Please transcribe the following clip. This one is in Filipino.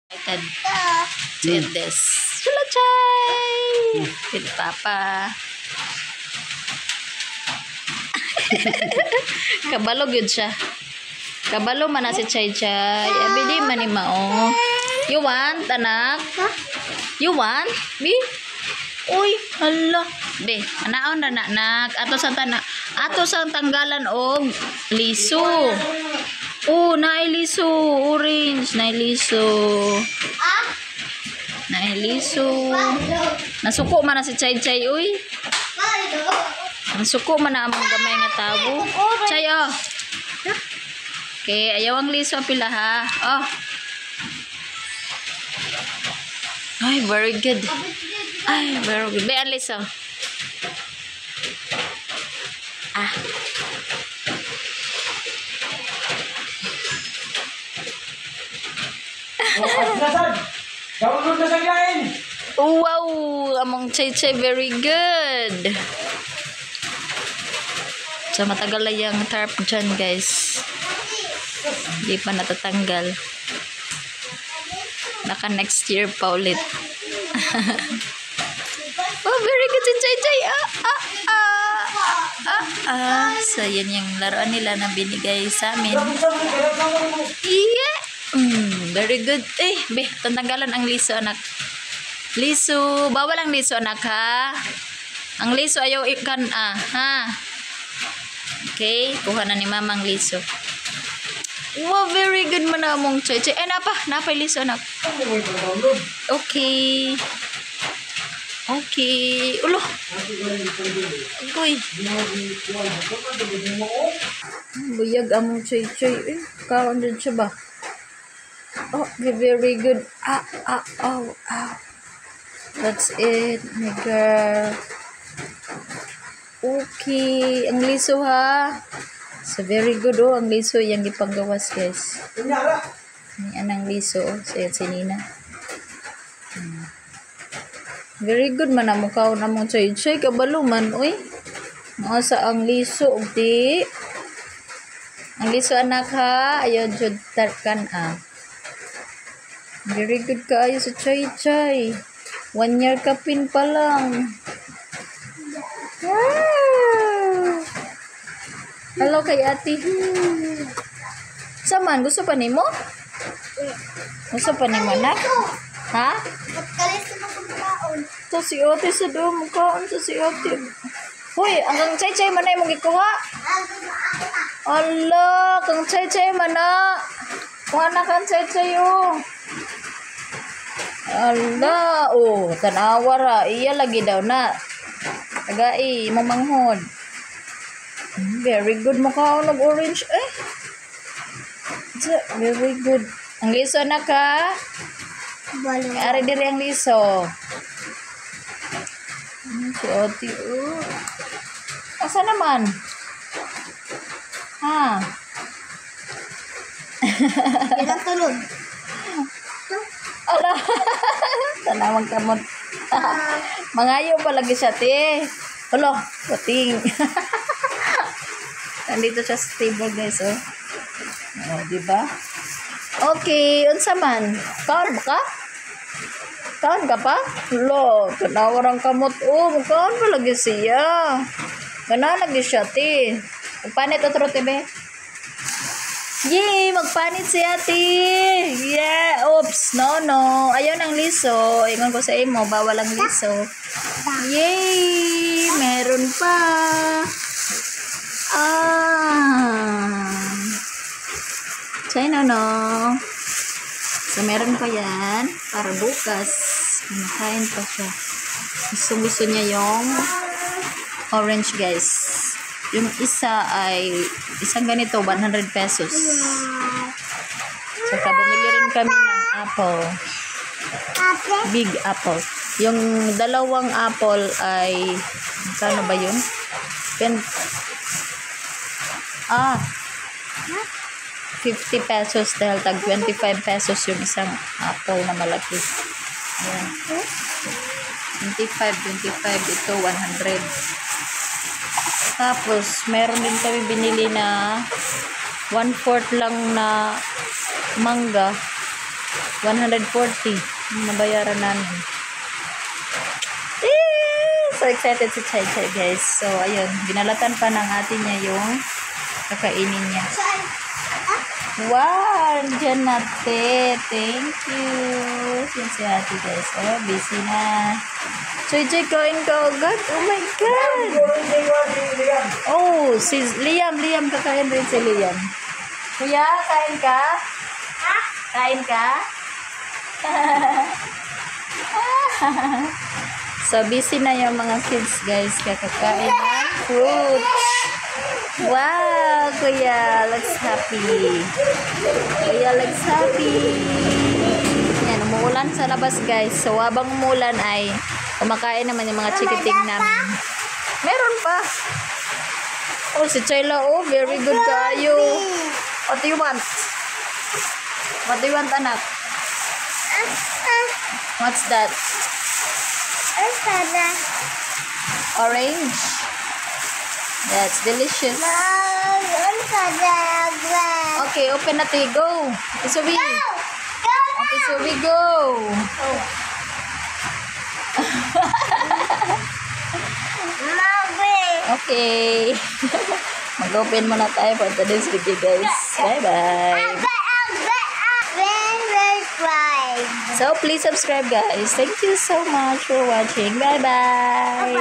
Excited to eat this. Sulachay! With Papa. Kabalo yun siya. Kabalo man na si Chay Chay. Abili man ni Mao. You want, anak? You want? Bi? Uy, hala. Be, anaon na anak. Ato sang tanggalan og liso. Oh, nailiso. Orange. Nailiso. Nailiso. Nasuko man na si Chay Chay, uy. Nasuko man na among gamay nga tabo. Chay, oh. Okay, ayaw ang liso pila ha. Oh. Ay, very good. Ay, very good. Be, ang liso. Ah. Wow, among Chay Chay, very good. So, matagal na yung tarp dyan, guys. Hindi pa natatanggal. Naka next year pa ulit. Oh, very good si Chay Chay. So, yan yung laruan nila na binigay sa amin. Yeah. Very good. Eh, be, tanggalan ang liso, anak. Liso. Bawal ang liso, anak, ha? Ang liso ayaw ikan, ha? Okay, kuha na ni mama ang liso. Wow, very good man na mong Chay Chay. Eh, napa liso, anak. Okay. Okay. Ulo. Agoy. Buyag among Chay Chay. Eh, kaon din siya ba? Oh, very good. Oh. That's it, my girl. Okay. Ang liso, ha? So, very good, oh. Ang liso yung ipanggawas, guys. Yan ang liso, oh. So, yan si Nina. Very good man ang mukha na mong Chay Chay. Kabalo man, uy. Nasa ang liso, di. Ang liso, anak, ha? Ayaw, jud tarkan, Very good ka ayo sa Chay Chay. 1 year ka pin pa lang. Wow. Hello kay ate. Saman, gusto pa nimo? Gusto pa nimo, anak? Ha? Ito si ate sa doon. Mukhaan sa si ate. Hoy, ang Chay Chay man na mong ikuha. Allah, kang Chay Chay man na. Kuha na kang Chay Chay, oh. Allah, oh, tanawa ra. Iya lagi daw na. Tagai, mamanghod. Very good mukha ng orange. Eh. Very good. Ang liso na ka. Ari diri ang liso. Si Oti. Asa naman? Ha? Ilang tulog? Ala. Tanawang kamot. Mangayo pa lagi siya, te. Hello, puting. Nandito siya sa table, guys, oh. Oh, diba? Okay, unsa man? Kaon ba ka? Kaon ka pa? Lo, tanawang kamot, oh. Kaon pa lagi siya. Gana lagi siya, te. Magpanit o trote, be? Yay! Magpanit si ate! Yeah! Oops! No. Ayaw ng liso. Ingon ko sa imo, bawal ang liso. Yay! Meron pa! Chay no. So, meron pa yan. Para bukas. Nakain pa siya. Gusto niya yung orange, guys. Yung isa ay isang ganito 100 pesos. Saka bumili rin kami ng apple. Big apple. Yung dalawang apple ay kano ba yun? 50 pesos dahil tag 25 pesos yung isang apple na malaki. Ayan. 25 ito 100. Tapos, meron din kami binili na 1/4 lang na mangga. 140 yung nabayaran namin. So excited si Chay Chay, guys. So ayun, binalatan pa ng ate niya yung kakainin niya. Wow, dyan natin. Thank you. Yan si ate, guys. Oh, busy na. Chay Chay, kain ka agad. Oh my God. Oh, si Liam. Liam, kakain rin si Liam. Kuya, kain ka? Kain ka? So, busy na yung mga kids, guys. Kakakain ng fruits. Wow, Kuya looks happy. Kuya looks happy. Yan, umuulan sa labas, guys. So, habang umuulan ay kumakain naman yung mga chikiting namin. Meron pa. Oh, si Chayla, oh, very good kayo. What do you want? What do you want, anak? What's that? Orange. That's delicious. Okay, open na tayo. Go. Okay, so we go. Okay. Mag-open muna tayo for today's video, guys. Bye-bye. So, please subscribe, guys. Thank you so much for watching. Bye-bye.